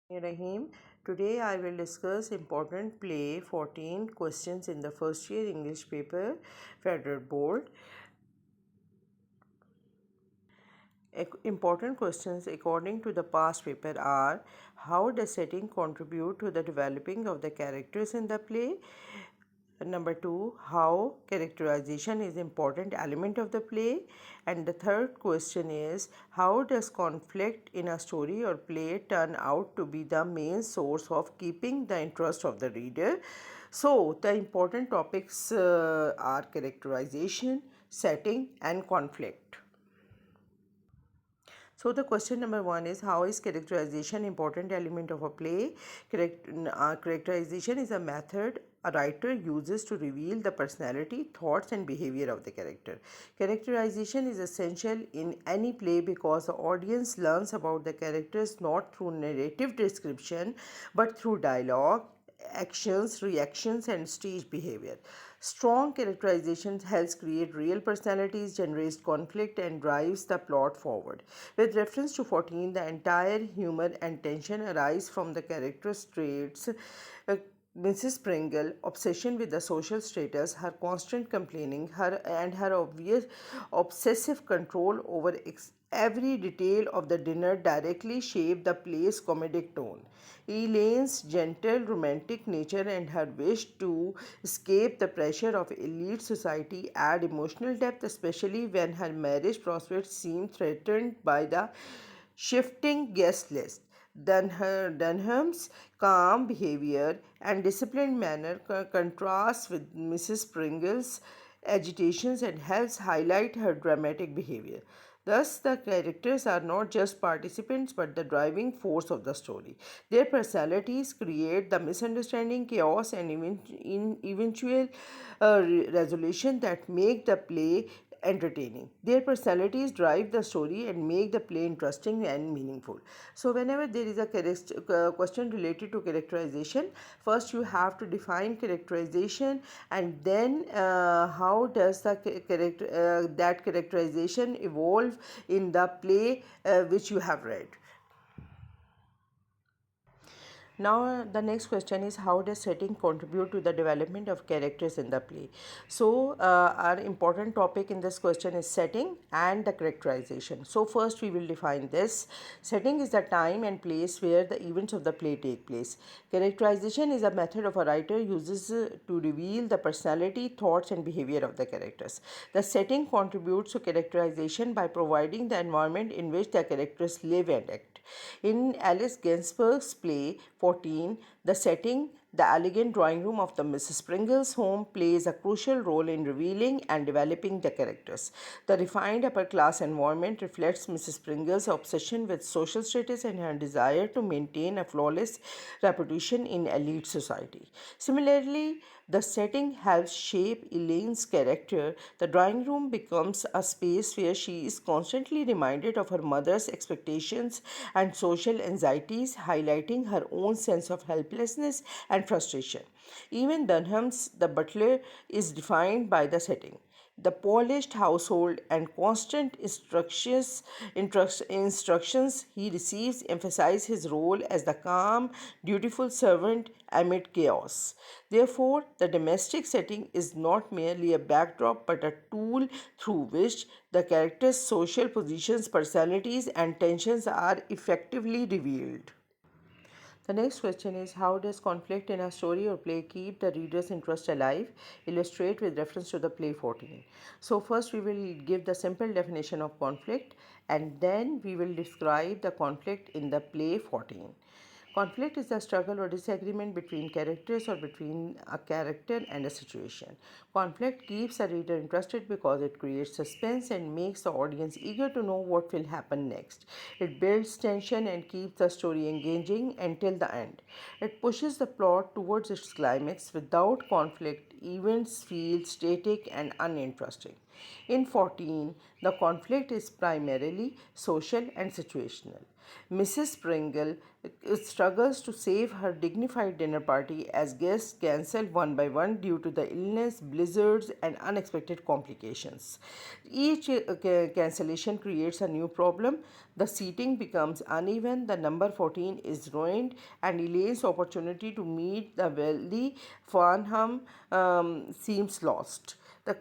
Rahim. Today I will discuss important play 14 questions in the first year English paper Federal Board. Important questions according to the past paper are: how does setting contribute to the developing of the characters in the play? Number two, how characterization is important element of the play. And the third question is, how does conflict in a story or play turn out to be the main source of keeping the interest of the reader? So the important topics are characterization, setting and conflict. So the question number one is, how is characterization important element of a play? Characterization is a method a writer uses to reveal the personality, thoughts and behavior of the character. Characterization is essential in any play because the audience learns about the characters not through narrative description but through dialogue, actions, reactions, and stage behavior. Strong characterization helps create real personalities, generates conflict, and drives the plot forward. With reference to 14, the entire humor and tension arise from the character's traits. Mrs. Pringle, obsession with the social status, her constant complaining, her obvious obsessive control over every detail of the dinner directly shape the play's comedic tone. Elaine's gentle romantic nature and her wish to escape the pressure of elite society add emotional depth, especially when her marriage prospects seem threatened by the shifting guest list. Dunham's calm behavior and disciplined manner contrasts with Mrs. Pringle's agitations and helps highlight her dramatic behavior. Thus, the characters are not just participants but the driving force of the story. Their personalities create the misunderstanding, chaos, and eventual resolution that make the play entertaining. Their personalities drive the story and make the play interesting and meaningful. So, whenever there is a question related to characterization, first you have to define characterization, and then how does the that characterization evolve in the play which you have read. Now the next question is, how does setting contribute to the development of characters in the play? So our important topic in this question is setting and the characterization. So first we will define this. Setting is the time and place where the events of the play take place. Characterization is a method of a writer uses to reveal the personality, thoughts and behavior of the characters. The setting contributes to characterization by providing the environment in which the characters live and act. In Alice Ginsberg's play 14, the setting, the elegant drawing room of the Mrs. Pringle's home, plays a crucial role in revealing and developing the characters. The refined upper class environment reflects Mrs. Pringle's obsession with social status and her desire to maintain a flawless reputation in elite society. Similarly, the setting helps shape Elaine's character. The drawing room becomes a space where she is constantly reminded of her mother's expectations and social anxieties, highlighting her own sense of helplessness and frustration. Even Dunham's The Butler is defined by the setting. The polished household and constant instructions he receives emphasize his role as the calm, dutiful servant amid chaos. Therefore, the domestic setting is not merely a backdrop but a tool through which the characters' social positions, personalities, and tensions are effectively revealed. The next question is, how does conflict in a story or play keep the reader's interest alive? Illustrate with reference to the play 14. So first we will give the simple definition of conflict, and then we will describe the conflict in the play 14. Conflict is the struggle or disagreement between characters or between a character and a situation. Conflict keeps a reader interested because it creates suspense and makes the audience eager to know what will happen next. It builds tension and keeps the story engaging until the end. It pushes the plot towards its climax. Without conflict, events feel static and uninteresting. In 14, the conflict is primarily social and situational. Mrs. Pringle struggles to save her dignified dinner party as guests cancel one by one due to the illness, blizzards, and unexpected complications. Each cancellation creates a new problem. The seating becomes uneven, the number 14 is ruined, and Elaine's opportunity to meet the wealthy Farnham seems lost. The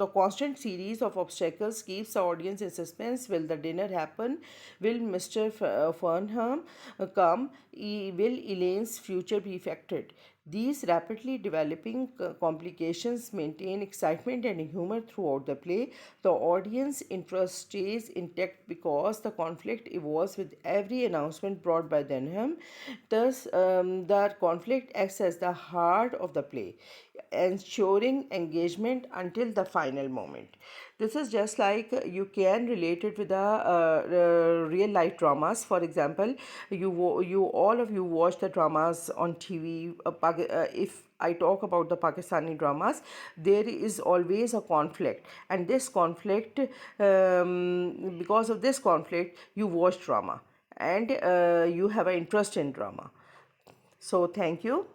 constant series of obstacles keeps the audience in suspense. Will the dinner happen? Will Mr. Fernham come? Will Elaine's future be affected? These rapidly developing complications maintain excitement and humor throughout the play. The audience interest stays intact because the conflict evolves with every announcement brought by Denham. Thus, the conflict acts as the heart of the play, ensuring engagement until the final moment. This is just like you can relate it with the real life dramas. For example, you all of you watch the dramas on TV. If I talk about the Pakistani dramas, there is always a conflict, and this conflict, because of this conflict, you watch drama and you have an interest in drama. So, thank you.